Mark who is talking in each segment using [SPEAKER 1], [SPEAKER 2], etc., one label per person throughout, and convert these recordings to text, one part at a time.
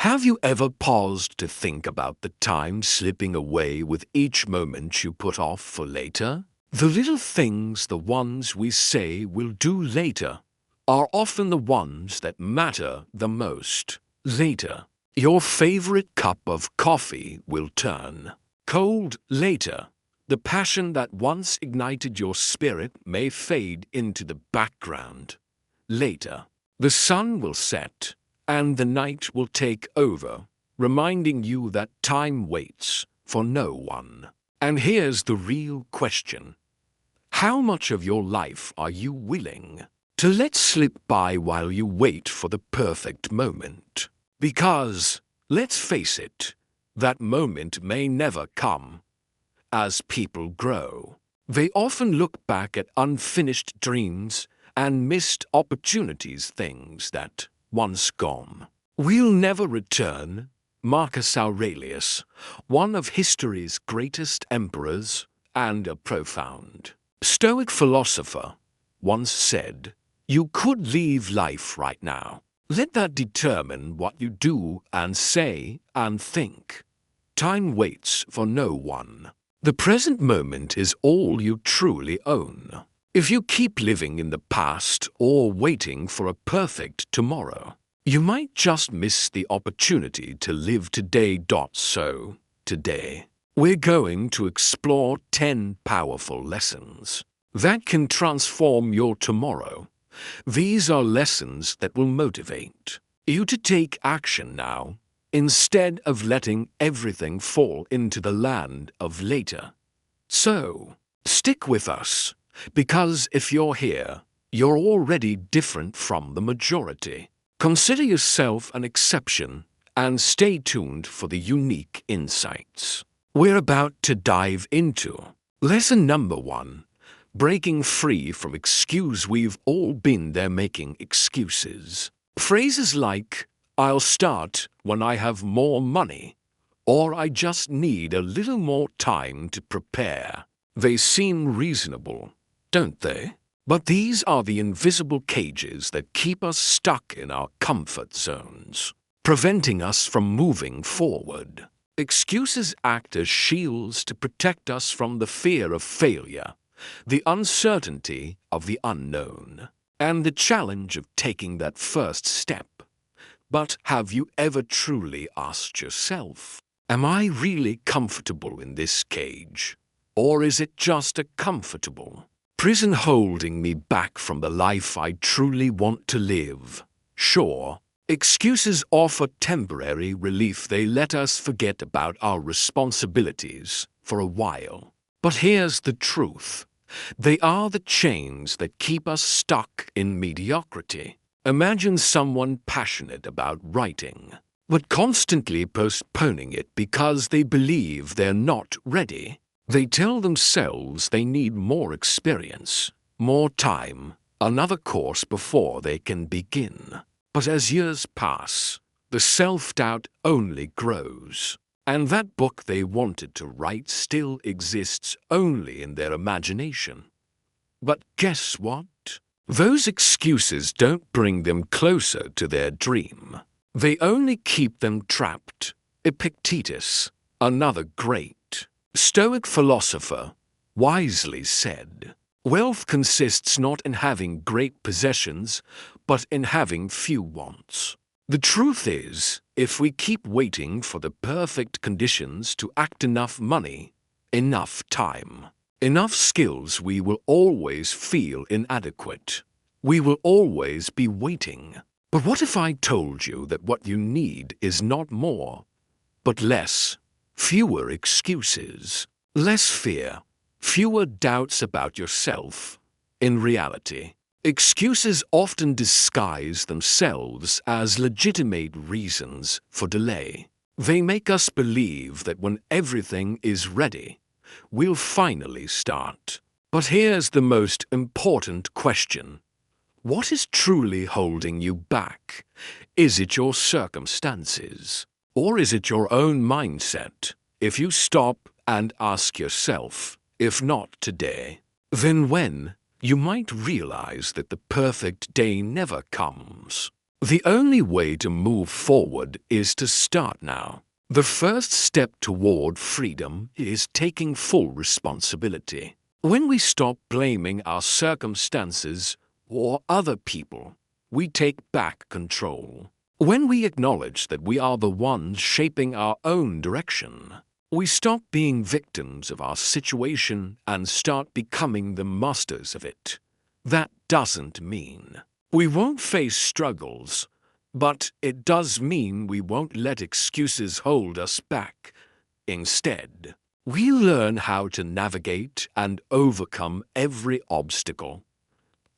[SPEAKER 1] Have you ever paused to think about the time slipping away with each moment you put off for later? The little things, the ones we say we'll do later, are often the ones that matter the most. Later, your favorite cup of coffee will turn cold later. The passion that once ignited your spirit may fade into the background. Later, the sun will set and the night will take over, reminding you that time waits for no one. And here's the real question. How much of your life are you willing to let slip by while you wait for the perfect moment? Because, let's face it, that moment may never come. As people grow, they often look back at unfinished dreams and missed opportunities, things that once gone will never return. Marcus Aurelius, one of history's greatest emperors and a profound Stoic philosopher, once said, "You could leave life right now. Let that determine what you do and say and think. Time waits for no one. The present moment is all you truly own. If you keep living in the past or waiting for a perfect tomorrow, you might just miss the opportunity to live today. So, today, we're going to explore 10 powerful lessons that can transform your tomorrow. These are lessons that will motivate you to take action now, instead of letting everything fall into the land of later. So, stick with us, because if you're here, you're already different from the majority. Consider yourself an exception and stay tuned for the unique insights we're about to dive into. Lesson number 1. Breaking free from excuse. We've all been there, making excuses. Phrases like, "I'll start when I have more money," or "I just need a little more time to prepare." They seem reasonable, don't they? But these are the invisible cages that keep us stuck in our comfort zones, preventing us from moving forward. Excuses act as shields to protect us from the fear of failure, the uncertainty of the unknown, and the challenge of taking that first step. But have you ever truly asked yourself, am I really comfortable in this cage? Or is it just a comfortable prison holding me back from the life I truly want to live? Sure, excuses offer temporary relief. They let us forget about our responsibilities for a while. But here's the truth. They are the chains that keep us stuck in mediocrity. Imagine someone passionate about writing, but constantly postponing it because they believe they're not ready. They tell themselves they need more experience, more time, another course before they can begin. But as years pass, the self-doubt only grows. And that book they wanted to write still exists only in their imagination. But guess what? Those excuses don't bring them closer to their dream. They only keep them trapped. Epictetus, another great Stoic philosopher, wisely said, "Wealth consists not in having great possessions, but in having few wants." The truth is, if we keep waiting for the perfect conditions to act, enough money, enough time, enough skills, we will always feel inadequate. We will always be waiting. But what if I told you that what you need is not more, but less? Fewer excuses, less fear, fewer doubts about yourself. In reality, excuses often disguise themselves as legitimate reasons for delay. They make us believe that when everything is ready, we'll finally start. But here's the most important question. What is truly holding you back? Is it your circumstances? Or is it your own mindset? If you stop and ask yourself, if not today, then when? You might realize that the perfect day never comes. The only way to move forward is to start now. The first step toward freedom is taking full responsibility. When we stop blaming our circumstances or other people, we take back control. When we acknowledge that we are the ones shaping our own direction, we stop being victims of our situation and start becoming the masters of it. That doesn't mean we won't face struggles, but it does mean we won't let excuses hold us back. Instead, we learn how to navigate and overcome every obstacle.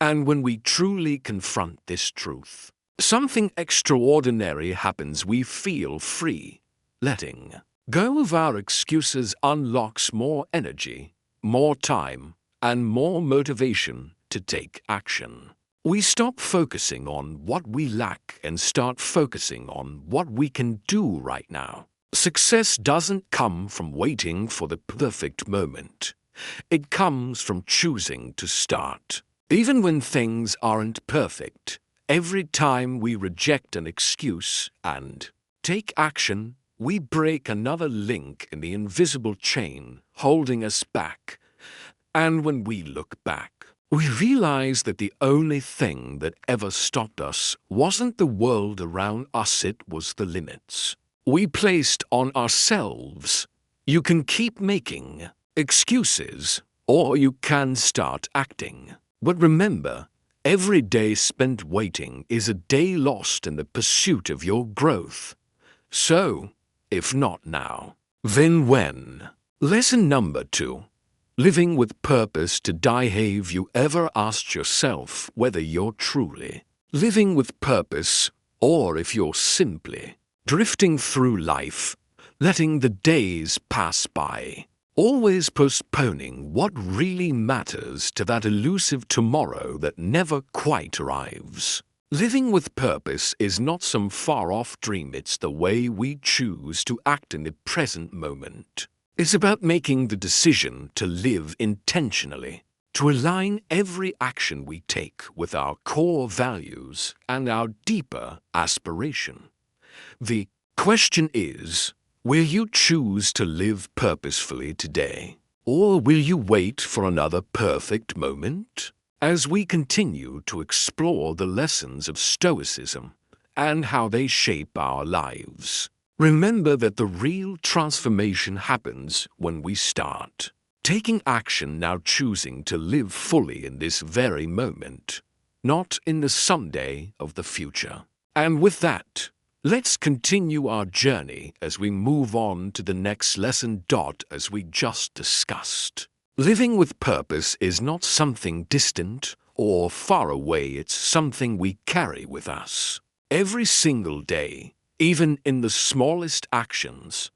[SPEAKER 1] And when we truly confront this truth, something extraordinary happens. We feel free. Letting go of our excuses unlocks more energy, more time, and more motivation to take action. We stop focusing on what we lack and start focusing on what we can do right now. Success doesn't come from waiting for the perfect moment. It comes from choosing to start. Even when things aren't perfect, every time we reject an excuse and take action, we break another link in the invisible chain holding us back. And when we look back, we realize that the only thing that ever stopped us wasn't the world around us, it was the limits we placed on ourselves. You can keep making excuses, or you can start acting. But remember, every day spent waiting is a day lost in the pursuit of your growth. So, if not now, then when? Lesson number 2. Living with purpose to die. Have you ever asked yourself whether you're truly living with purpose, or if you're simply drifting through life, letting the days pass by, always postponing what really matters to that elusive tomorrow that never quite arrives? Living with purpose is not some far-off dream, it's the way we choose to act in the present moment. It's about making the decision to live intentionally, to align every action we take with our core values and our deeper aspiration. The question is, will you choose to live purposefully today, or will you wait for another perfect moment? As we continue to explore the lessons of Stoicism and how they shape our lives, remember that the real transformation happens when we start taking action now, choosing to live fully in this very moment, not in the someday of the future. And with that, let's continue our journey as we move on to the next lesson. As we just discussed, living with purpose is not something distant or far away, it's something we carry with us every single day, even in the smallest actions.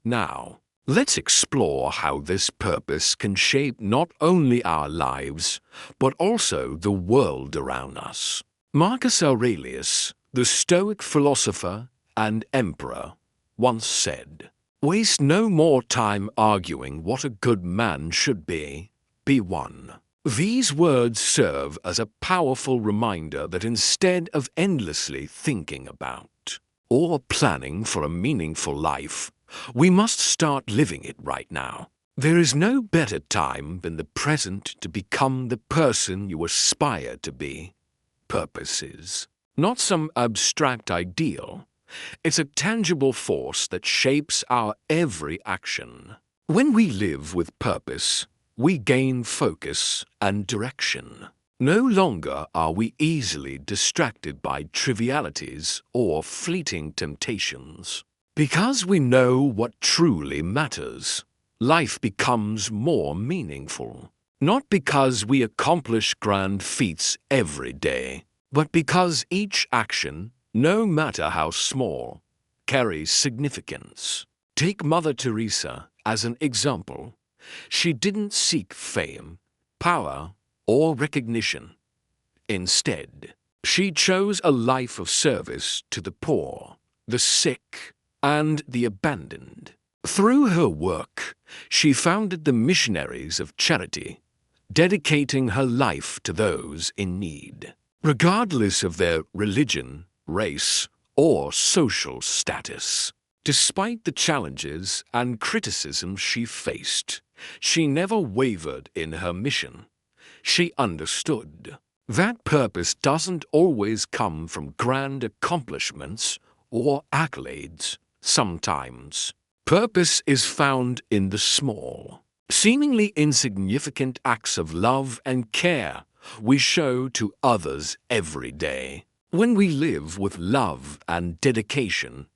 [SPEAKER 1] Now, let's explore how this purpose can shape not only our lives, but also the world around us. Marcus Aurelius, the Stoic philosopher and emperor, once said, "Waste no more time arguing what a good man should be one." These words serve as a powerful reminder that instead of endlessly thinking about or planning for a meaningful life, we must start living it right now. There is no better time than the present to become the person you aspire to be. Purpose is not some abstract ideal. It's a tangible force that shapes our every action. When we live with purpose, we gain focus and direction. No longer are we easily distracted by trivialities or fleeting temptations. Because we know what truly matters, life becomes more meaningful. Not because we accomplish grand feats every day, but because each action, no matter how small, carries significance. Take Mother Teresa as an example. She didn't seek fame, power, or recognition. Instead, she chose a life of service to the poor, the sick, and the abandoned. Through her work, she founded the Missionaries of Charity, dedicating her life to those in need. Regardless of their religion, race, or social status. Despite the challenges and criticism she faced, she never wavered in her mission. She understood that purpose doesn't always come from grand accomplishments or accolades. Sometimes, purpose is found in the small, seemingly insignificant acts of love and care we show to others every day. When we live with love and dedication,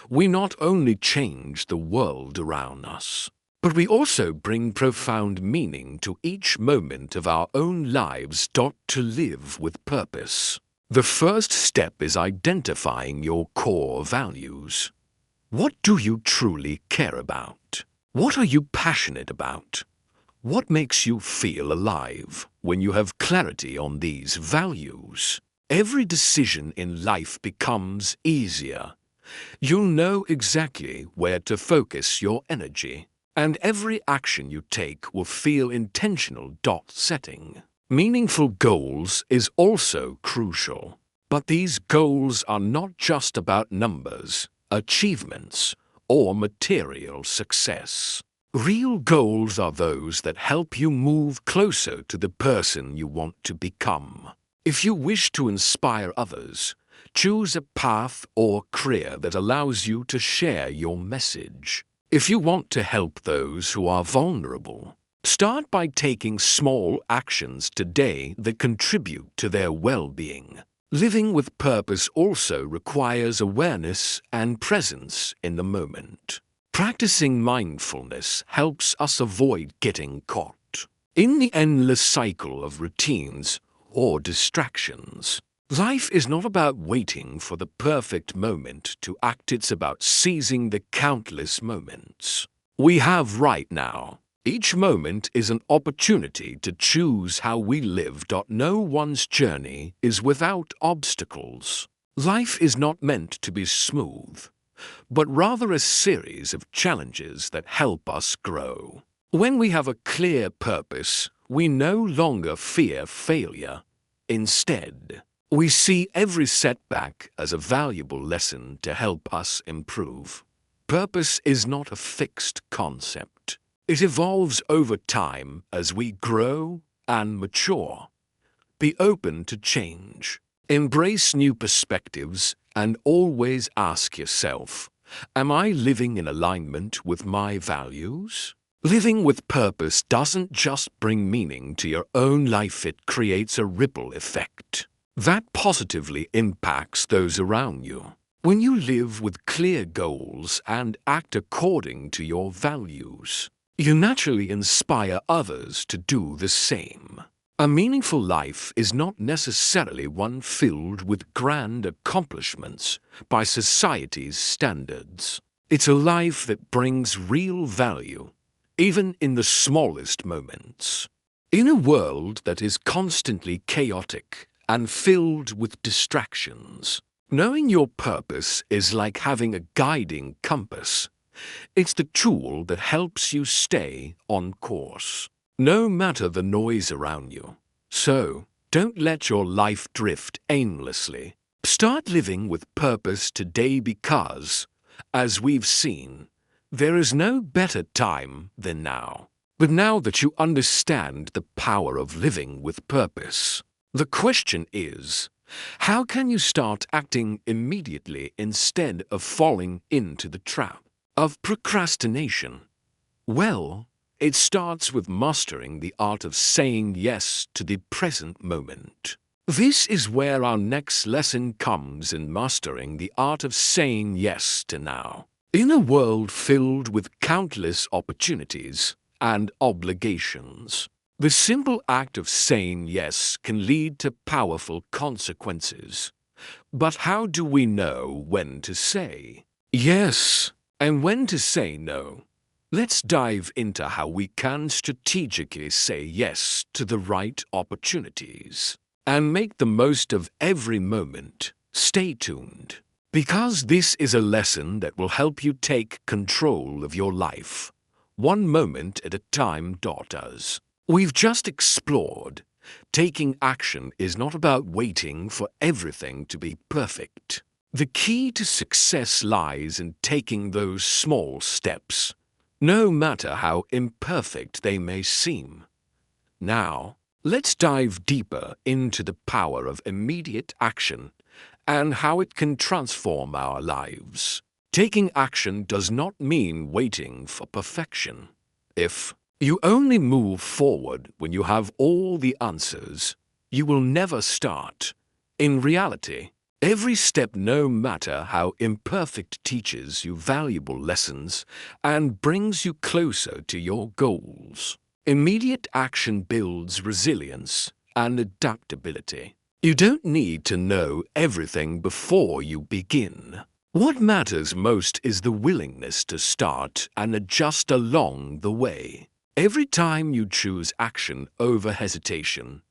[SPEAKER 1] we not only change the world around us, but we also bring profound meaning to each moment of our own lives. To live with purpose, the first step is identifying your core values. What do you truly care about? What are you passionate about? What makes you feel alive? When you have clarity on these values, every decision in life becomes easier. You'll know exactly where to focus your energy, and every action you take will feel intentional. Setting meaningful goals is also crucial, but these goals are not just about numbers, achievements, or material success. Real goals are those that help you move closer to the person you want to become. If you wish to inspire others, choose a path or career that allows you to share your message. If you want to help those who are vulnerable, start by taking small actions today that contribute to their well-being. Living with purpose also requires awareness and presence in the moment. Practicing mindfulness helps us avoid getting caught in the endless cycle of routines or distractions. Life is not about waiting for the perfect moment to act, it's about seizing the countless moments we have right now. Each moment is an opportunity to choose how we live. No one's journey is without obstacles. Life is not meant to be smooth, but rather a series of challenges that help us grow. When we have a clear purpose, we no longer fear failure. Instead, we see every setback as a valuable lesson to help us improve. Purpose is not a fixed concept. It evolves over time as we grow and mature. Be open to change. Embrace new perspectives and always ask yourself, am I living in alignment with my values? Living with purpose doesn't just bring meaning to your own life, it creates a ripple effect that positively impacts those around you. When you live with clear goals and act according to your values, you naturally inspire others to do the same. A meaningful life is not necessarily one filled with grand accomplishments by society's standards. It's a life that brings real value, even in the smallest moments. In a world that is constantly chaotic and filled with distractions, knowing your purpose is like having a guiding compass. It's the tool that helps you stay on course, no matter the noise around you. So, don't let your life drift aimlessly. Start living with purpose today because, as we've seen, there is no better time than now. But now that you understand the power of living with purpose, the question is, how can you start acting immediately instead of falling into the trap of procrastination? Well, it starts with mastering the art of saying yes to the present moment. This is where our next lesson comes in mastering the art of saying yes to now. In a world filled with countless opportunities and obligations, the simple act of saying yes can lead to powerful consequences. But how do we know when to say yes and when to say no? Let's dive into how we can strategically say yes to the right opportunities and make the most of every moment. Stay tuned, because this is a lesson that will help you take control of your life, one moment at a time. As we've just explored, taking action is not about waiting for everything to be perfect. The key to success lies in taking those small steps, no matter how imperfect they may seem. Now, let's dive deeper into the power of immediate action and how it can transform our lives. Taking action does not mean waiting for perfection. If you only move forward when you have all the answers, you will never start. In reality, every step, no matter how imperfect, teaches you valuable lessons and brings you closer to your goals. Immediate action builds resilience and adaptability. You don't need to know everything before you begin. What matters most is the willingness to start and adjust along the way. Every time you choose action over hesitation,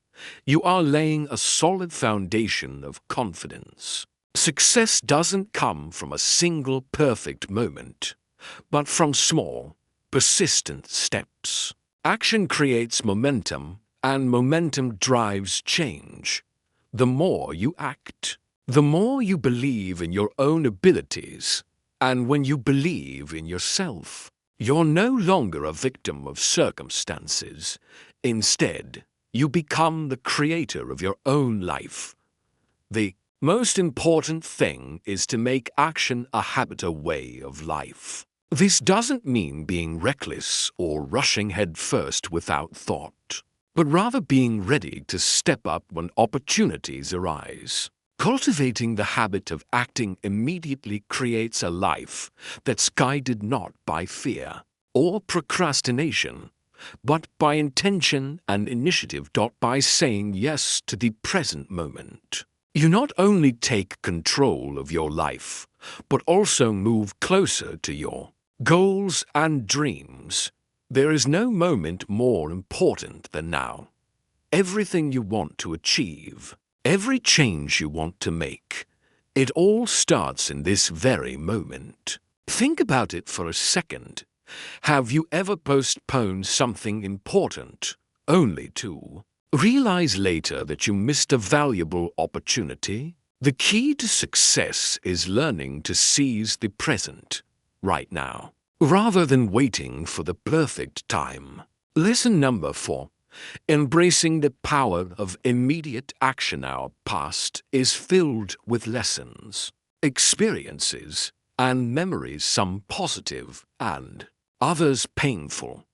[SPEAKER 1] you are laying a solid foundation of confidence. Success doesn't come from a single perfect moment, but from small, persistent steps. Action creates momentum, and momentum drives change. The more you act, the more you believe in your own abilities, and when you believe in yourself, you're no longer a victim of circumstances. Instead, you become the creator of your own life. The most important thing is to make action a habit, a way of life. This doesn't mean being reckless or rushing headfirst without thought, but rather being ready to step up when opportunities arise. Cultivating the habit of acting immediately creates a life that's guided not by fear or procrastination, but by intention and initiative. By saying yes to the present moment, you not only take control of your life, but also move closer to your goals and dreams. There is no moment more important than now. Everything you want to achieve, every change you want to make, it all starts in this very moment. Think about it for a second. Have you ever postponed something important only to realize later that you missed a valuable opportunity? The key to success is learning to seize the present, right now, rather than waiting for the perfect time. Lesson number 4. Embracing the power of immediate action. Our past is filled with lessons, experiences, and memories, some positive and others painful.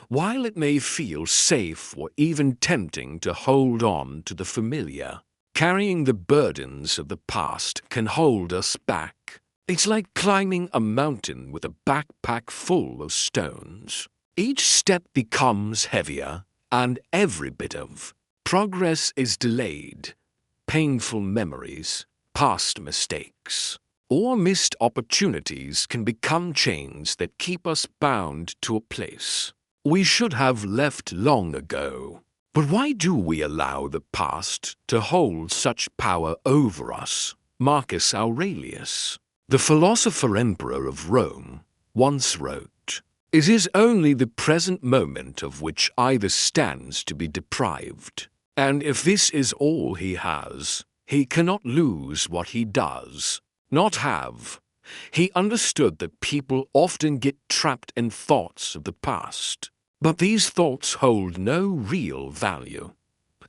[SPEAKER 1] While it may feel safe or even tempting to hold on to the familiar, carrying the burdens of the past can hold us back. It's like climbing a mountain with a backpack full of stones. Each step becomes heavier, and every bit of progress is delayed. Painful memories, past mistakes, or missed opportunities can become chains that keep us bound to a place we should have left long ago. But why do we allow the past to hold such power over us? Marcus Aurelius, the philosopher-emperor of Rome, once wrote, "It is only the present moment of which either stands to be deprived, and if this is all he has, he cannot lose what he does not have." He understood that people often get trapped in thoughts of the past, but these thoughts hold no real value.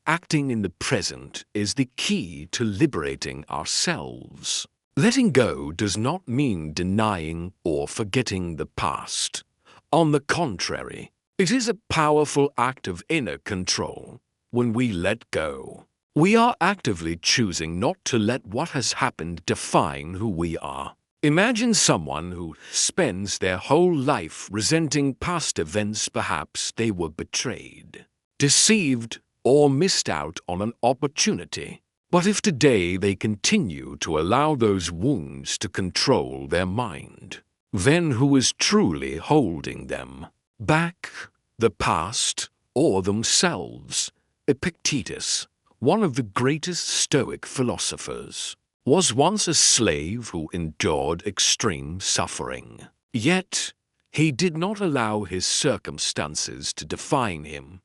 [SPEAKER 1] Acting in the present is the key to liberating ourselves. Letting go does not mean denying or forgetting the past. On the contrary, it is a powerful act of inner control. When we let go, we are actively choosing not to let what has happened define who we are. Imagine someone who spends their whole life resenting past events. Perhaps they were betrayed, deceived, or missed out on an opportunity. But if today they continue to allow those wounds to control their mind, then who is truly holding them back? The past or themselves? Epictetus, one of the greatest Stoic philosophers, was once a slave who endured extreme suffering. Yet, he did not allow his circumstances to define him.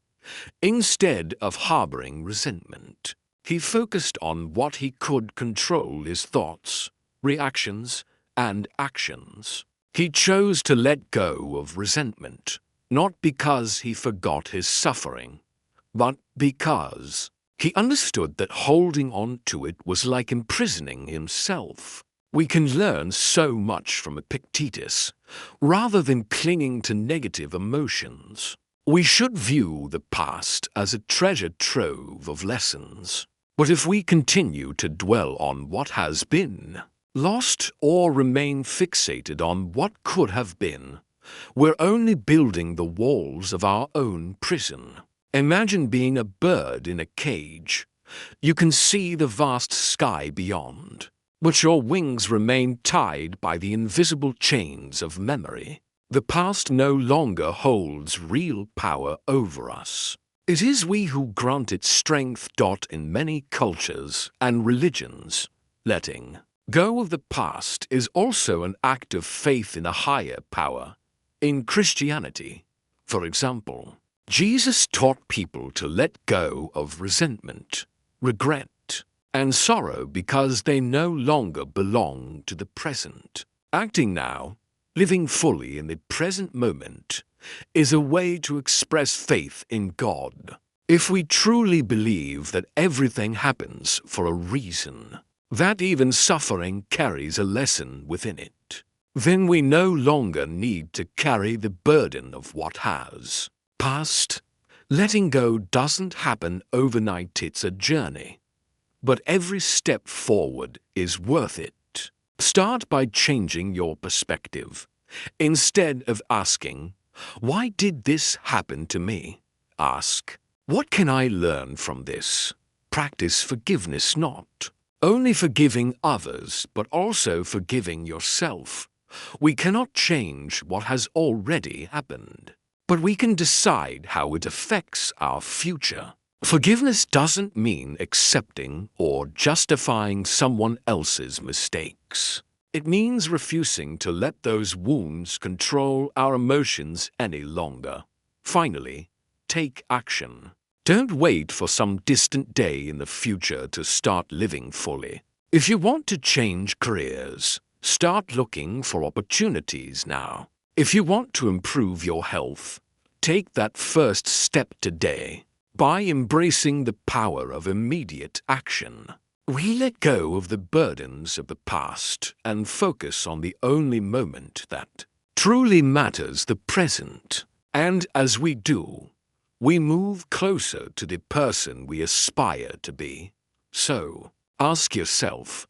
[SPEAKER 1] Instead of harboring resentment, he focused on what he could control: his thoughts, reactions, and actions. He chose to let go of resentment, not because he forgot his suffering, but because he understood that holding on to it was like imprisoning himself. We can learn so much from Epictetus, rather than clinging to negative emotions. We should view the past as a treasure trove of lessons. But if we continue to dwell on what has been, lost, or remain fixated on what could have been, we're only building the walls of our own prison. Imagine being a bird in a cage. You can see the vast sky beyond, but your wings remain tied by the invisible chains of memory. The past no longer holds real power over us. It is we who grant it strength. In many cultures and religions, letting go of the past is also an act of faith in a higher power. In Christianity, for example, Jesus taught people to let go of resentment, regret, and sorrow because they no longer belong to the present. Acting now, living fully in the present moment, is a way to express faith in God. If we truly believe that everything happens for a reason, that even suffering carries a lesson within it, then we no longer need to carry the burden of what has passed. Letting go doesn't happen overnight, it's a journey. But every step forward is worth it. Start by changing your perspective. Instead of asking, "Why did this happen to me?" ask, "What can I learn from this?" Practice forgiveness, not only forgiving others, but also forgiving yourself. We cannot change what has already happened, but we can decide how it affects our future. Forgiveness doesn't mean accepting or justifying someone else's mistakes. It means refusing to let those wounds control our emotions any longer. Finally, take action. Don't wait for some distant day in the future to start living fully. If you want to change careers, start looking for opportunities now. If you want to improve your health, take that first step today. By embracing the power of immediate action, we let go of the burdens of the past and focus on the only moment that truly matters, the present. And as we do, we move closer to the person we aspire to be. So, ask yourself,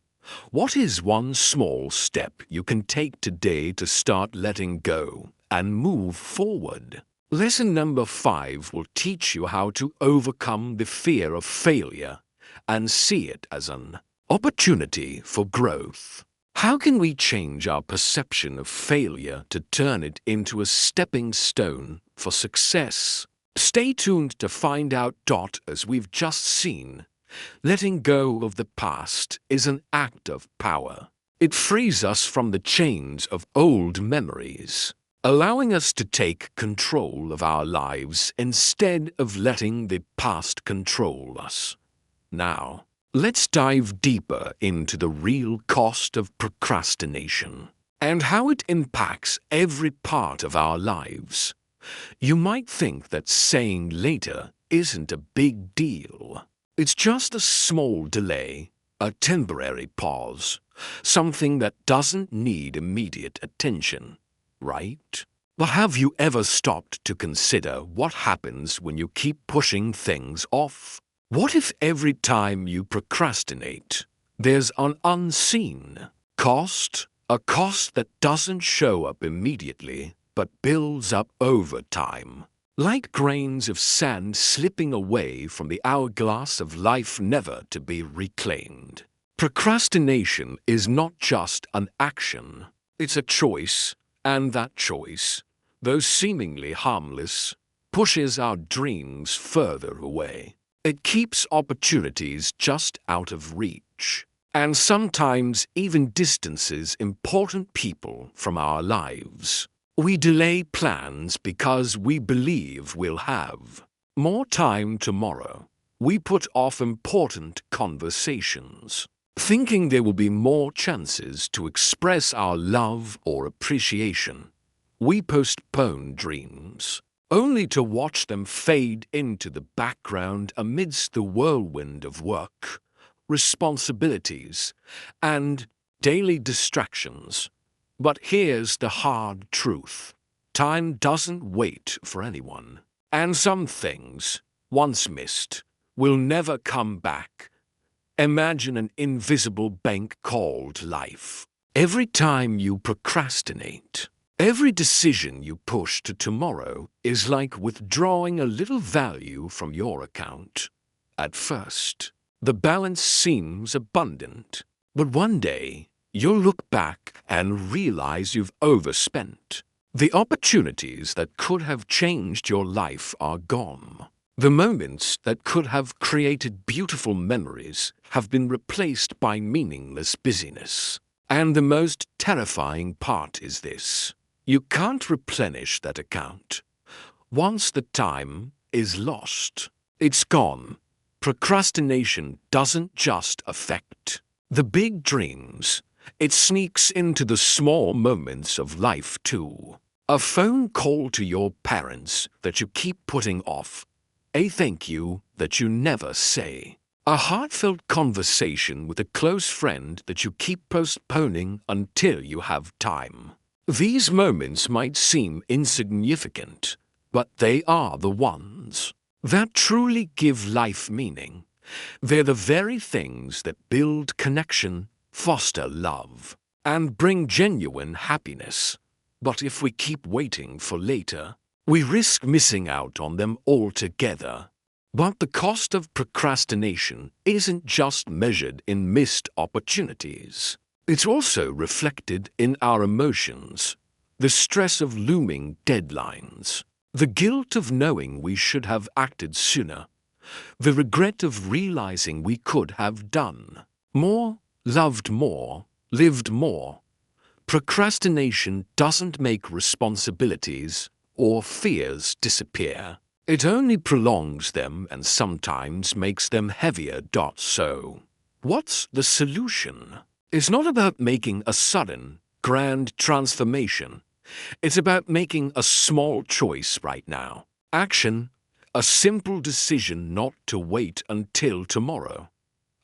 [SPEAKER 1] what is one small step you can take today to start letting go and move forward? Lesson number 5 will teach you how to overcome the fear of failure and see it as an opportunity for growth. How can we change our perception of failure to turn it into a stepping stone for success? Stay tuned to find out. As we've just seen, letting go of the past is an act of power. It frees us from the chains of old memories, allowing us to take control of our lives instead of letting the past control us. Now, let's dive deeper into the real cost of procrastination and how it impacts every part of our lives. You might think that saying later isn't a big deal. It's just a small delay, a temporary pause, something that doesn't need immediate attention, right? But have you ever stopped to consider what happens when you keep pushing things off? What if every time you procrastinate, there's an unseen cost, a cost that doesn't show up immediately, but builds up over time, like grains of sand slipping away from the hourglass of life, never to be reclaimed? Procrastination is not just an action, it's a choice, and that choice, though seemingly harmless, pushes our dreams further away. It keeps opportunities just out of reach, and sometimes even distances important people from our lives. We delay plans because we believe we'll have more time tomorrow. We put off important conversations thinking there will be more chances to express our love or appreciation. We postpone dreams, only to watch them fade into the background amidst the whirlwind of work, responsibilities, and daily distractions. But here's the hard truth. Time doesn't wait for anyone, and some things, once missed, will never come back. Imagine an invisible bank called life. Every time you procrastinate, every decision you push to tomorrow is like withdrawing a little value from your account. At first, the balance seems abundant, but one day you'll look back and realize you've overspent. The opportunities that could have changed your life are gone. The moments that could have created beautiful memories have been replaced by meaningless busyness. And the most terrifying part is this: you can't replenish that account. Once the time is lost, it's gone. Procrastination doesn't just affect the big dreams. It sneaks into the small moments of life too. A phone call to your parents that you keep putting off. A thank you that you never say. A heartfelt conversation with a close friend that you keep postponing until you have time. These moments might seem insignificant, but they are the ones that truly give life meaning. They're the very things that build connection, foster love, and bring genuine happiness. But if we keep waiting for later, we risk missing out on them altogether. But the cost of procrastination isn't just measured in missed opportunities. It's also reflected in our emotions, the stress of looming deadlines, the guilt of knowing we should have acted sooner, the regret of realizing we could have done more, loved more, lived more. Procrastination doesn't make responsibilities or fears disappear. It only prolongs them and sometimes makes them heavier. So, what's the solution? It's not about making a sudden, grand transformation. It's about making a small choice right now. Action, a simple decision not to wait until tomorrow.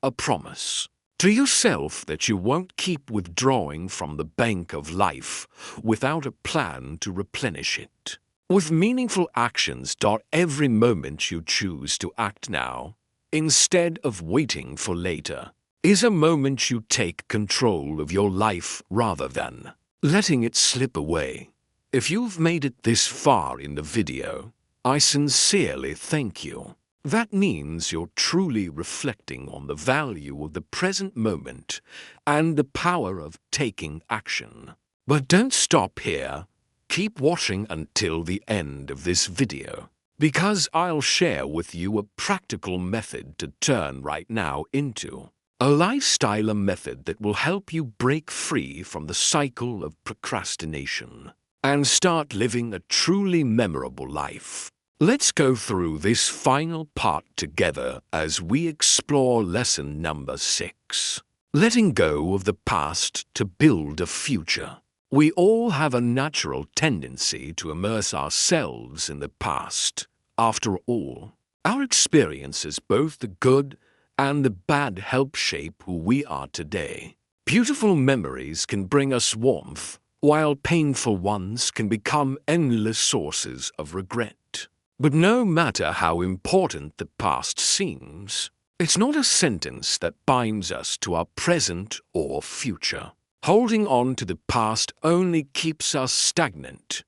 [SPEAKER 1] A promise to yourself that you won't keep withdrawing from the bank of life without a plan to replenish it. With meaningful actions. Every moment you choose to act now, instead of waiting for later, is a moment you take control of your life rather than letting it slip away. If you've made it this far in the video, I sincerely thank you. That means you're truly reflecting on the value of the present moment and the power of taking action. But don't stop here. Keep watching until the end of this video, because I'll share with you a practical method to turn right now into a lifestyle method that will help you break free from the cycle of procrastination and start living a truly memorable life. Let's go through this final part together as we explore lesson number 6. Letting go of the past to build a future. We all have a natural tendency to immerse ourselves in the past. After all, our experiences, both the good and the bad, help shape who we are today. Beautiful memories can bring us warmth, while painful ones can become endless sources of regret. But no matter how important the past seems, it's not a sentence that binds us to our present or future. Holding on to the past only keeps us stagnant,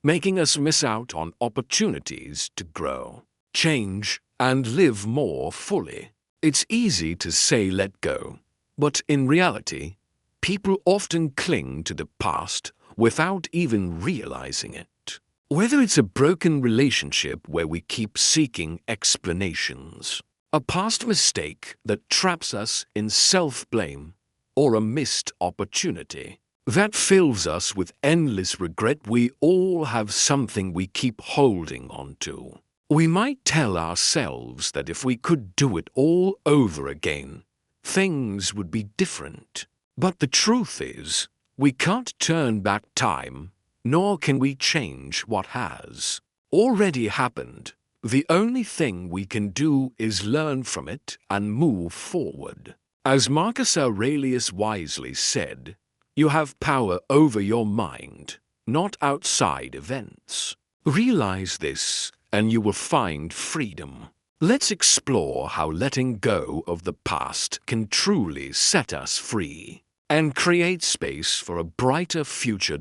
[SPEAKER 1] making us miss out on opportunities to grow, change, and live more fully. It's easy to say let go, but in reality, people often cling to the past without even realizing it. Whether it's a broken relationship where we keep seeking explanations, a past mistake that traps us in self-blame, or a missed opportunity that fills us with endless regret, we all have something we keep holding on to. We might tell ourselves that if we could do it all over again, things would be different. But the truth is, we can't turn back time, nor can we change what has already happened. The only thing we can do is learn from it and move forward. As Marcus Aurelius wisely said, you have power over your mind, not outside events. Realize this, and you will find freedom. Let's explore how letting go of the past can truly set us free and create space for a brighter future.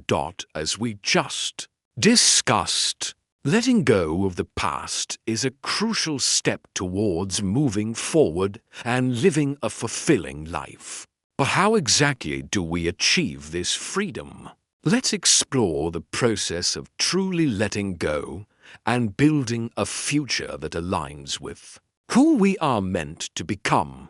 [SPEAKER 1] As we just discussed, letting go of the past is a crucial step towards moving forward and living a fulfilling life. But how exactly do we achieve this freedom? Let's explore the process of truly letting go and building a future that aligns with who we are meant to become.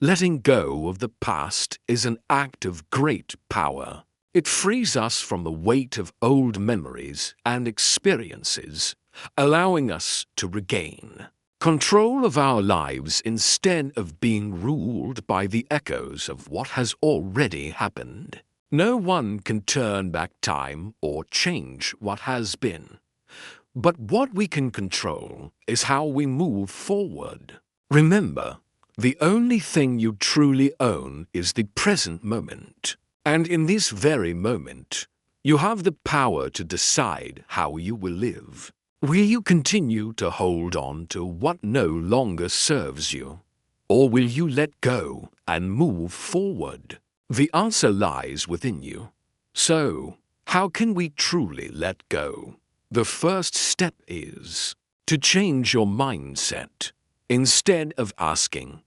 [SPEAKER 1] Letting go of the past is an act of great power. It frees us from the weight of old memories and experiences, allowing us to regain control of our lives instead of being ruled by the echoes of what has already happened. No one can turn back time or change what has been. But what we can control is how we move forward. Remember, the only thing you truly own is the present moment. And in this very moment, you have the power to decide how you will live. Will you continue to hold on to what no longer serves you? Or will you let go and move forward? The answer lies within you. So, how can we truly let go? The first step is to change your mindset. Instead of asking,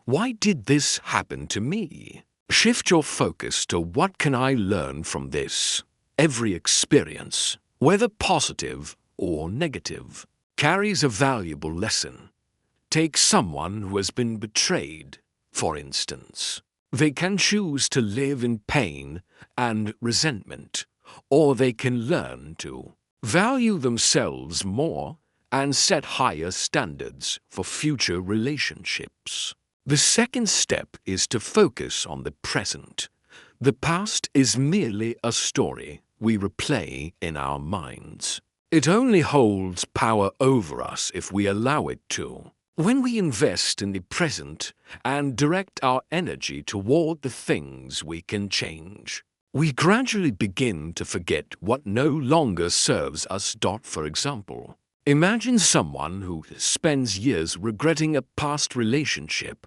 [SPEAKER 1] "Why did this happen to me?" shift your focus to "What can I learn from this?" Every experience, whether positive or negative, carries a valuable lesson. Take someone who has been betrayed, for instance. They can choose to live in pain and resentment, or they can learn to value themselves more and set higher standards for future relationships. The second step is to focus on the present. The past is merely a story we replay in our minds. It only holds power over us if we allow it to. When we invest in the present and direct our energy toward the things we can change, we gradually begin to forget what no longer serves us. For example, imagine someone who spends years regretting a past relationship.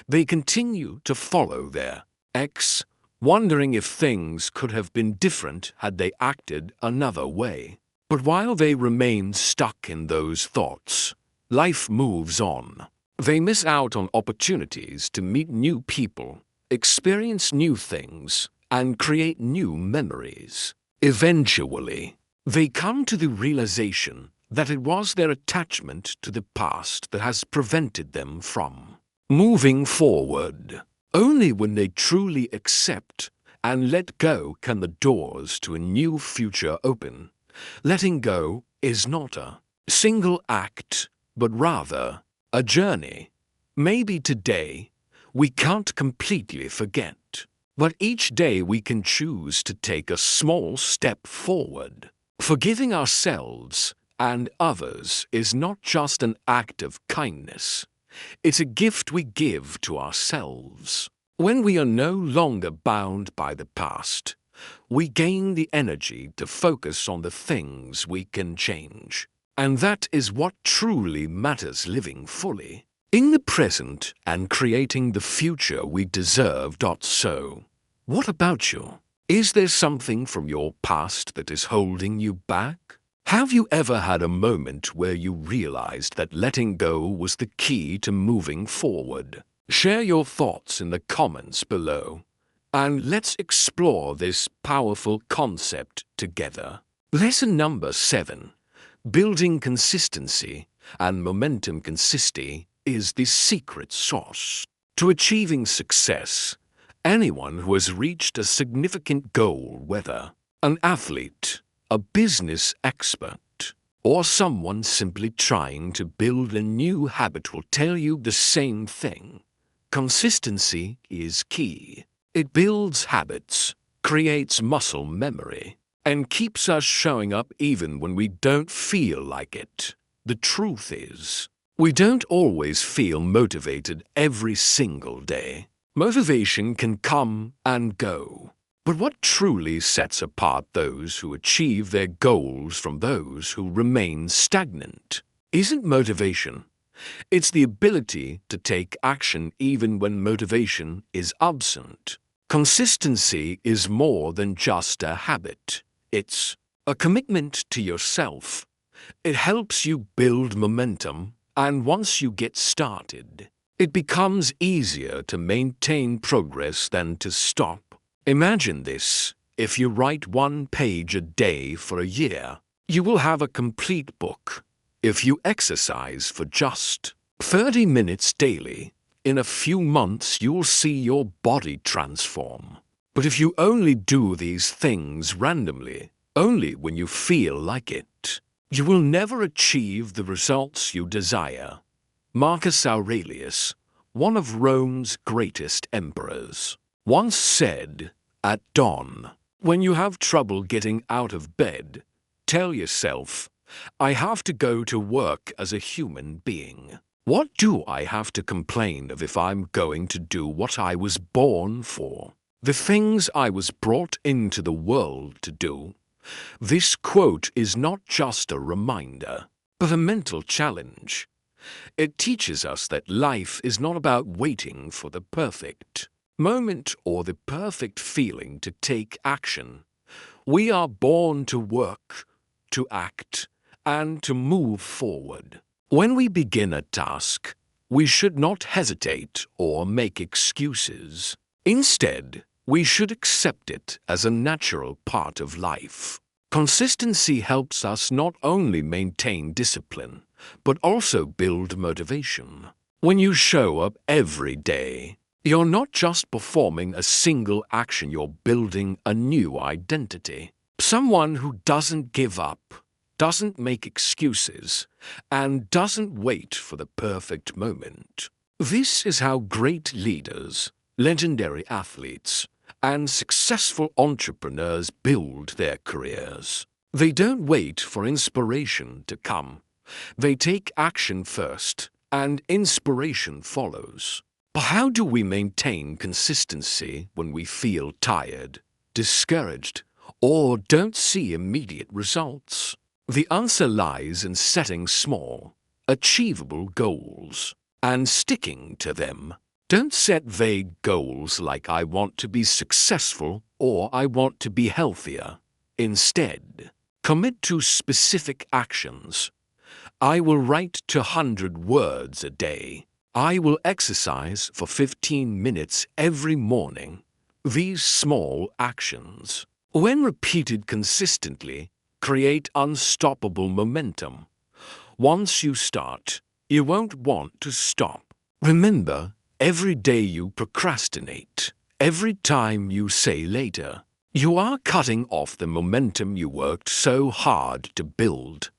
[SPEAKER 1] They continue to follow their ex, wondering if things could have been different had they acted another way. But while they remain stuck in those thoughts, life moves on. They miss out on opportunities to meet new people, experience new things, and create new memories. Eventually, they come to the realization that it was their attachment to the past that has prevented them from moving forward. Only when they truly accept and let go can the doors to a new future open. Letting go is not a single act, but rather a journey. Maybe today we can't completely forget, but each day we can choose to take a small step forward. Forgiving ourselves and others is not just an act of kindness. It's a gift we give to ourselves. When we are no longer bound by the past, we gain the energy to focus on the things we can change. And that is what truly matters: living fully in the present and creating the future we deserve. So, what about you? Is there something from your past that is holding you back? Have you ever had a moment where you realized that letting go was the key to moving forward? Share your thoughts in the comments below, and let's explore this powerful concept together. Lesson number 7. Building consistency and momentum. Consistency is the secret sauce to achieving success. Anyone who has reached a significant goal, whether an athlete, a business expert, or someone simply trying to build a new habit, will tell you the same thing. Consistency is key. It builds habits, creates muscle memory, and keeps us showing up even when we don't feel like it. The truth is, we don't always feel motivated every single day. Motivation can come and go. But what truly sets apart those who achieve their goals from those who remain stagnant isn't motivation. It's the ability to take action even when motivation is absent. Consistency is more than just a habit. It's a commitment to yourself. It helps you build momentum, and once you get started, it becomes easier to maintain progress than to stop. Imagine this: if you write 1 page a day for a year, you will have a complete book. If you exercise for just 30 minutes daily, in a few months you'll see your body transform. But if you only do these things randomly, only when you feel like it, you will never achieve the results you desire. Marcus Aurelius, one of Rome's greatest emperors, once said, "At dawn, when you have trouble getting out of bed, tell yourself, 'I have to go to work as a human being. What do I have to complain of if I'm going to do what I was born for? The things I was brought into the world to do.'" This quote is not just a reminder, but a mental challenge. It teaches us that life is not about waiting for the perfect moment or the perfect feeling to take action. We are born to work, to act, and to move forward. When we begin a task, we should not hesitate or make excuses. Instead, we should accept it as a natural part of life. Consistency helps us not only maintain discipline, but also build motivation. When you show up every day, you're not just performing a single action, you're building a new identity. Someone who doesn't give up, doesn't make excuses, and doesn't wait for the perfect moment. This is how great leaders, legendary athletes, and successful entrepreneurs build their careers. They don't wait for inspiration to come. They take action first, and inspiration follows. But how do we maintain consistency when we feel tired, discouraged, or don't see immediate results? The answer lies in setting small, achievable goals and sticking to them. Don't set vague goals like "I want to be successful" or "I want to be healthier." Instead, commit to specific actions. I will write 200 words a day. I will exercise for 15 minutes every morning. These small actions, when repeated consistently, create unstoppable momentum. Once you start, you won't want to stop. Remember, every day you procrastinate, every time you say later, you are cutting off the momentum you worked so hard to build.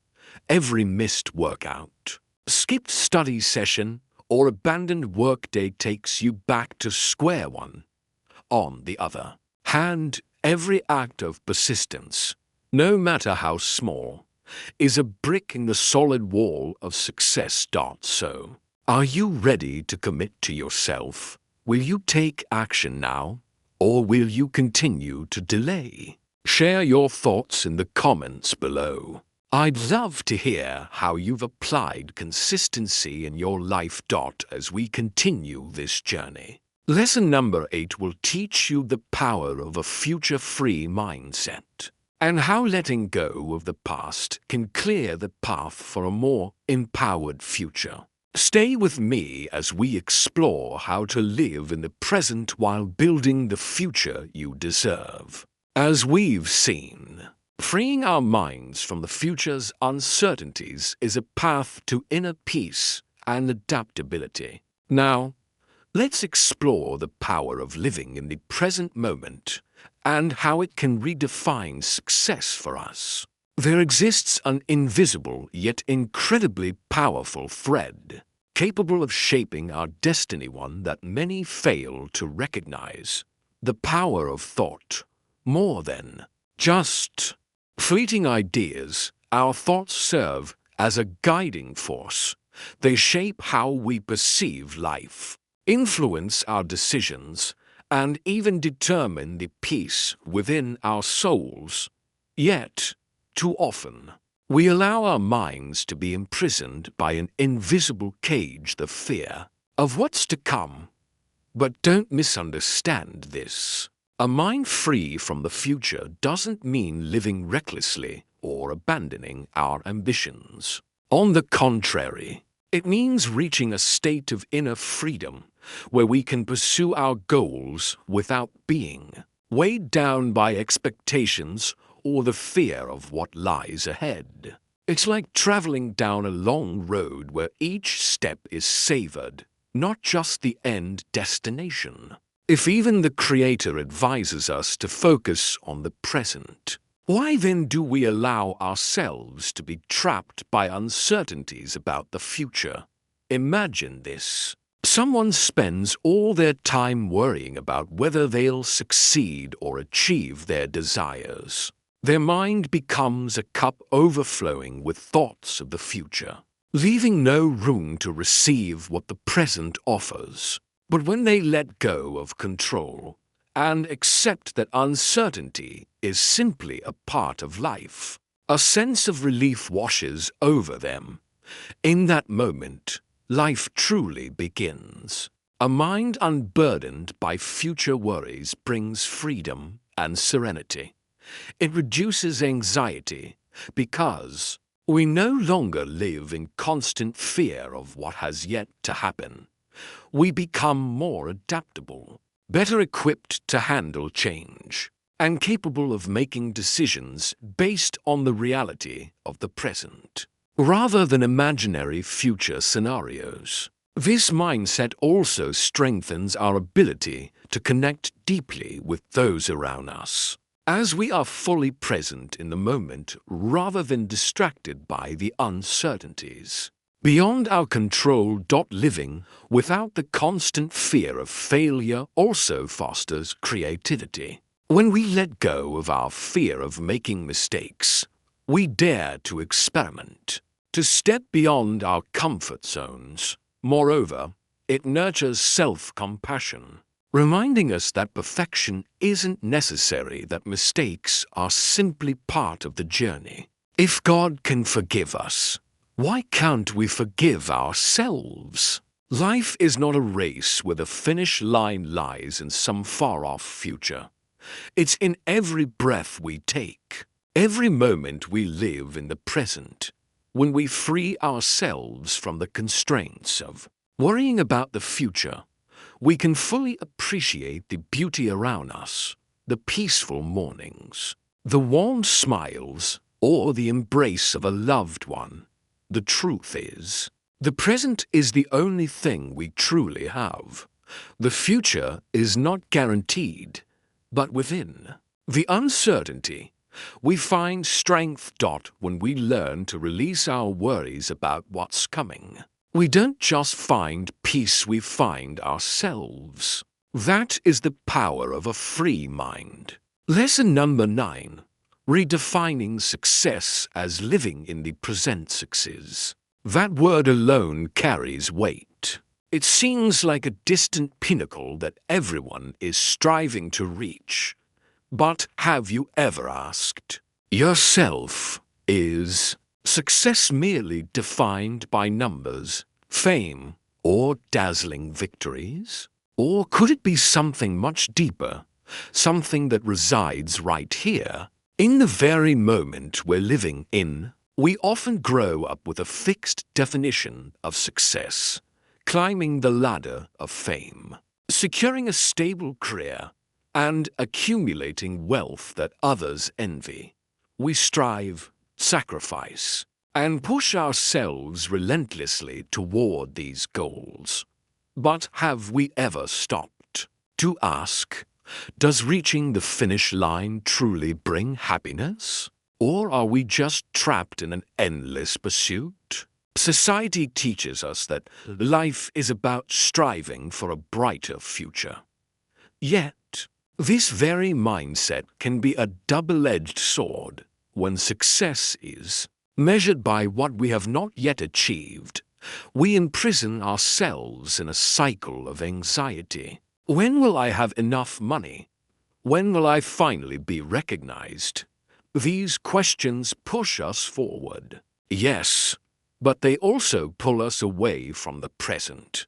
[SPEAKER 1] Every missed workout, skipped study session, or abandoned workday takes you back to square one. On the other hand, every act of persistence, no matter how small, is a brick in the solid wall of success. So, are you ready to commit to yourself? Will you take action now, or will you continue to delay? Share your thoughts in the comments below. I'd love to hear how you've applied consistency in your life. As we continue this journey. Lesson number 8 will teach you the power of a future-free mindset, and how letting go of the past can clear the path for a more empowered future. Stay with me as we explore how to live in the present while building the future you deserve. As we've seen, freeing our minds from the future's uncertainties is a path to inner peace and adaptability. Now, let's explore the power of living in the present moment and how it can redefine success for us. There exists an invisible yet incredibly powerful thread capable of shaping our destiny, one that many fail to recognize. The power of thought, more than just fleeting ideas, our thoughts serve as a guiding force. They shape how we perceive life, influence our decisions, and even determine the peace within our souls. Yet, too often, we allow our minds to be imprisoned by an invisible cage, the fear of what's to come. But don't misunderstand this. A mind free from the future doesn't mean living recklessly or abandoning our ambitions. On the contrary, it means reaching a state of inner freedom where we can pursue our goals without being weighed down by expectations or the fear of what lies ahead. It's like traveling down a long road where each step is savored, not just the end destination. If even the Creator advises us to focus on the present, why then do we allow ourselves to be trapped by uncertainties about the future? Imagine this. Someone spends all their time worrying about whether they'll succeed or achieve their desires. Their mind becomes a cup overflowing with thoughts of the future, leaving no room to receive what the present offers. But when they let go of control and accept that uncertainty is simply a part of life, a sense of relief washes over them. In that moment, life truly begins. A mind unburdened by future worries brings freedom and serenity. It reduces anxiety because we no longer live in constant fear of what has yet to happen. We become more adaptable, better equipped to handle change, and capable of making decisions based on the reality of the present, rather than imaginary future scenarios. This mindset also strengthens our ability to connect deeply with those around us, as we are fully present in the moment rather than distracted by the uncertainties beyond our control. Living without the constant fear of failure also fosters creativity. When we let go of our fear of making mistakes, we dare to experiment, to step beyond our comfort zones. Moreover, it nurtures self-compassion, reminding us that perfection isn't necessary, that mistakes are simply part of the journey. If God can forgive us, why can't we forgive ourselves? Life is not a race where the finish line lies in some far-off future. It's in every breath we take, every moment we live in the present. When we free ourselves from the constraints of worrying about the future, we can fully appreciate the beauty around us, the peaceful mornings, the warm smiles, or the embrace of a loved one. The truth is, the present is the only thing we truly have. The future is not guaranteed, but within the uncertainty, we find strength. When we learn to release our worries about what's coming, we don't just find peace, we find ourselves. That is the power of a free mind. Lesson number 9. Redefining success as living in the present. Success. That word alone carries weight. It seems like a distant pinnacle that everyone is striving to reach. But have you ever asked yourself, is success merely defined by numbers, fame, or dazzling victories? Or could it be something much deeper, something that resides right here, in the very moment we're living in? We often grow up with a fixed definition of success, climbing the ladder of fame, securing a stable career, and accumulating wealth that others envy. We strive, sacrifice, and push ourselves relentlessly toward these goals. But have we ever stopped to ask, does reaching the finish line truly bring happiness? Or are we just trapped in an endless pursuit? Society teaches us that life is about striving for a brighter future. Yet, this very mindset can be a double-edged sword when success is measured by what we have not yet achieved. We imprison ourselves in a cycle of anxiety. When will I have enough money? When will I finally be recognized? These questions push us forward. Yes, but they also pull us away from the present.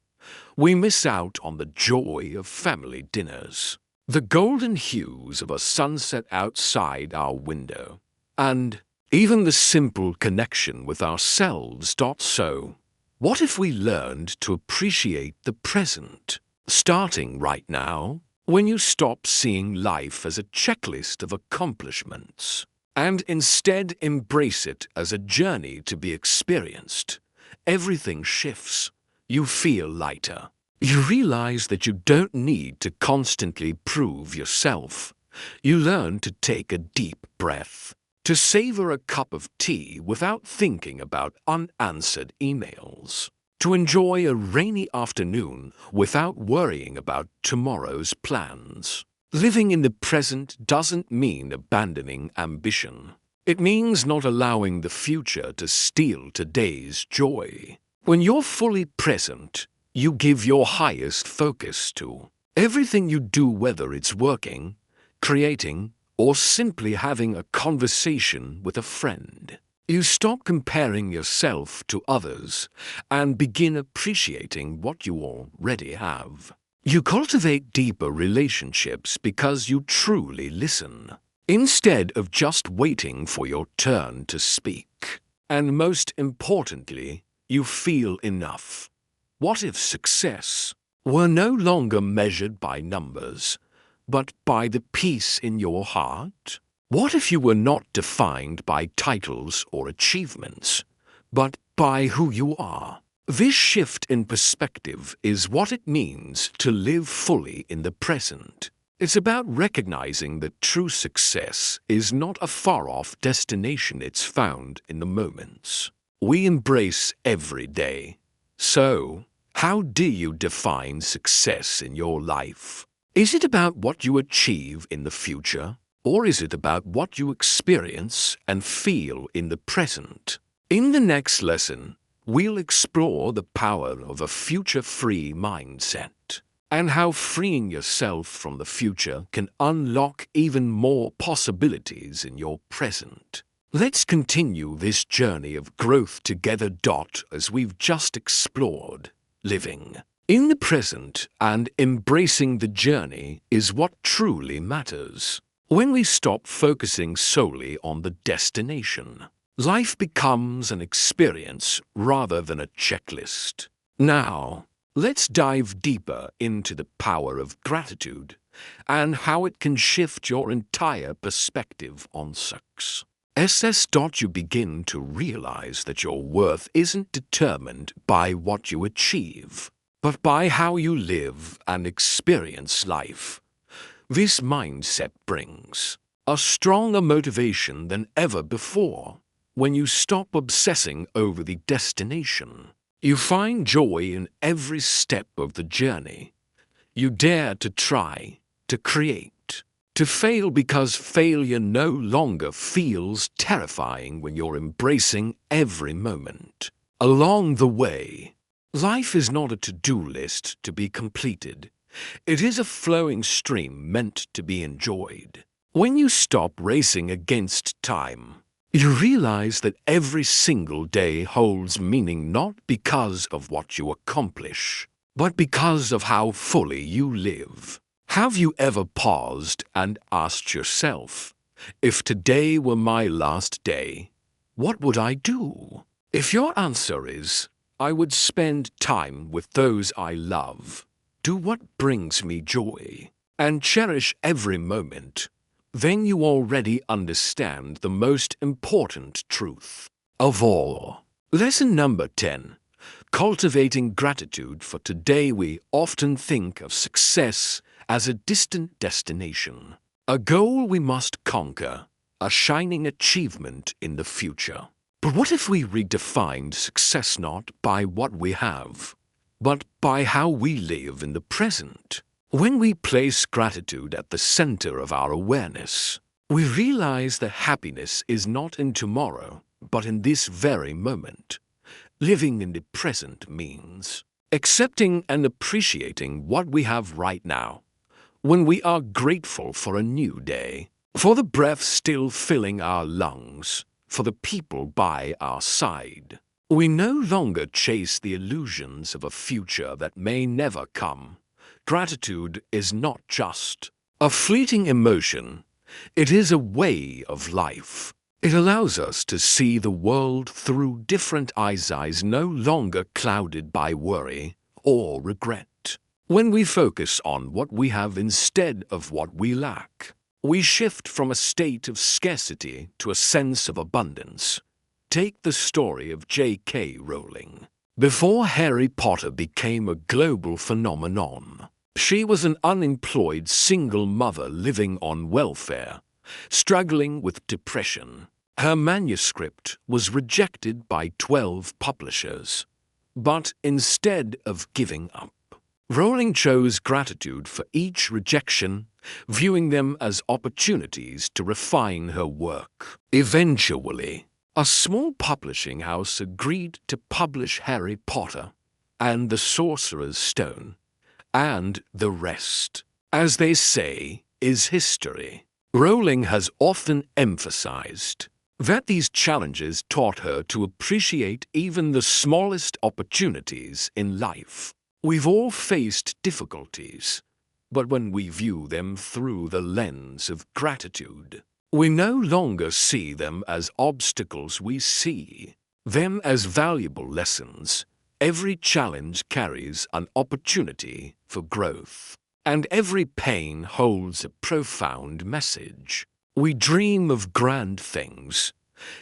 [SPEAKER 1] We miss out on the joy of family dinners, the golden hues of a sunset outside our window, and even the simple connection with ourselves. So, what if we learned to appreciate the present, starting right now, when you stop seeing life as a checklist of accomplishments, and instead embrace it as a journey to be experienced? Everything shifts. You feel lighter. You realize that you don't need to constantly prove yourself. You learn to take a deep breath, to savor a cup of tea without thinking about unanswered emails, to enjoy a rainy afternoon without worrying about tomorrow's plans. Living in the present doesn't mean abandoning ambition. It means not allowing the future to steal today's joy. When you're fully present, you give your highest focus to everything you do, whether it's working, creating, or simply having a conversation with a friend. You stop comparing yourself to others and begin appreciating what you already have. You cultivate deeper relationships because you truly listen, instead of just waiting for your turn to speak. And most importantly, you feel enough. What if success were no longer measured by numbers, but by the peace in your heart? What if you were not defined by titles or achievements, but by who you are? This shift in perspective is what it means to live fully in the present. It's about recognizing that true success is not a far-off destination. It's found in the moments we embrace every day. So, how do you define success in your life? Is it about what you achieve in the future, or is it about what you experience and feel in the present? In the next lesson, we'll explore the power of a future-free mindset and how freeing yourself from the future can unlock even more possibilities in your present. Let's continue this journey of growth together. As we've just explored, living in the present and embracing the journey is what truly matters. When we stop focusing solely on the destination, life becomes an experience rather than a checklist. Now, let's dive deeper into the power of gratitude and how it can shift your entire perspective on success. You begin to realize that your worth isn't determined by what you achieve, but by how you live and experience life. This mindset brings a stronger motivation than ever before. When you stop obsessing over the destination, you find joy in every step of the journey. You dare to try, to create, to fail, because failure no longer feels terrifying when you're embracing every moment along the way. Life is not a to-do list to be completed. It is a flowing stream meant to be enjoyed. When you stop racing against time, you realize that every single day holds meaning, not because of what you accomplish, but because of how fully you live. Have you ever paused and asked yourself, if today were my last day, what would I do? If your answer is, I would spend time with those I love, do what brings me joy, and cherish every moment, then you already understand the most important truth of all. Lesson number 10. Cultivating gratitude for today. We often think of success as a distant destination, a goal we must conquer, a shining achievement in the future. But what if we redefined success not by what we have, but by how we live in the present? When we place gratitude at the center of our awareness, we realize that happiness is not in tomorrow, but in this very moment. Living in the present means accepting and appreciating what we have right now. When we are grateful for a new day, for the breath still filling our lungs, for the people by our side, we no longer chase the illusions of a future that may never come. Gratitude is not just a fleeting emotion, it is a way of life. It allows us to see the world through different eyes no longer clouded by worry or regret. When we focus on what we have instead of what we lack, we shift from a state of scarcity to a sense of abundance. Take the story of J.K. Rowling. Before Harry Potter became a global phenomenon, she was an unemployed single mother living on welfare, struggling with depression. Her manuscript was rejected by 12 publishers. But instead of giving up, Rowling chose gratitude for each rejection, viewing them as opportunities to refine her work. Eventually, a small publishing house agreed to publish Harry Potter and the Sorcerer's Stone, and the rest, as they say, is history. Rowling has often emphasized that these challenges taught her to appreciate even the smallest opportunities in life. We've all faced difficulties, but when we view them through the lens of gratitude, we no longer see them as obstacles, we see them as valuable lessons. Every challenge carries an opportunity for growth, and every pain holds a profound message. We dream of grand things,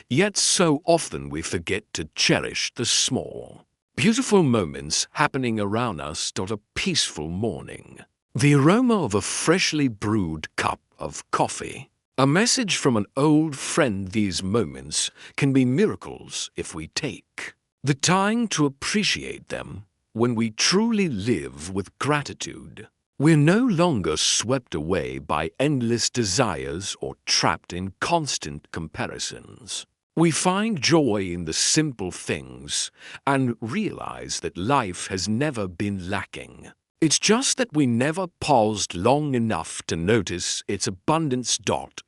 [SPEAKER 1] yet so often we forget to cherish the small, beautiful moments happening around us. A peaceful morning, the aroma of a freshly brewed cup of coffee, a message from an old friend. These moments can be miracles if we take the time to appreciate them. When we truly live with gratitude, we're no longer swept away by endless desires or trapped in constant comparisons. We find joy in the simple things and realize that life has never been lacking. It's just that we never paused long enough to notice its abundance.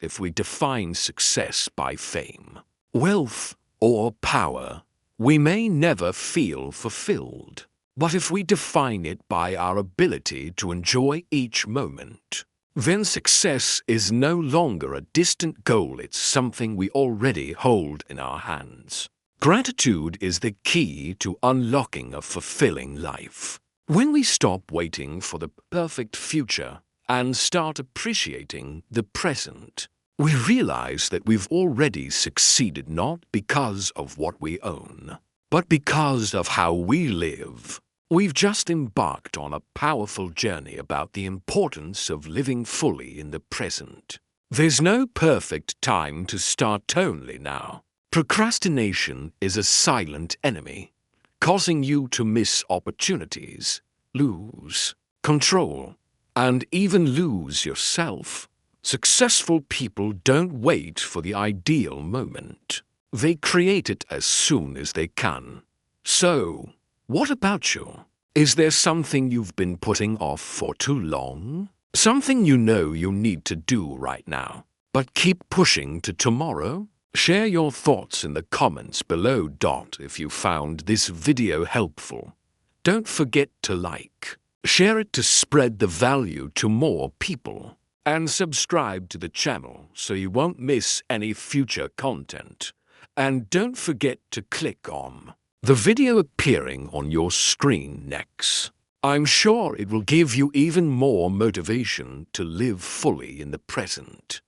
[SPEAKER 1] If we define success by fame, wealth, or power, we may never feel fulfilled. But if we define it by our ability to enjoy each moment, then success is no longer a distant goal, it's something we already hold in our hands. Gratitude is the key to unlocking a fulfilling life. When we stop waiting for the perfect future and start appreciating the present, we realize that we've already succeeded, not because of what we own, but because of how we live. We've just embarked on a powerful journey about the importance of living fully in the present. There's no perfect time to start, only now. Procrastination is a silent enemy, causing you to miss opportunities, lose control, and even lose yourself. Successful people don't wait for the ideal moment. They create it as soon as they can. So, what about you? Is there something you've been putting off for too long? Something you know you need to do right now, but keep pushing to tomorrow? Share your thoughts in the comments below. If you found this video helpful, don't forget to like, share it to spread the value to more people, and subscribe to the channel so you won't miss any future content. And don't forget to click on the video appearing on your screen next. I'm sure it will give you even more motivation to live fully in the present.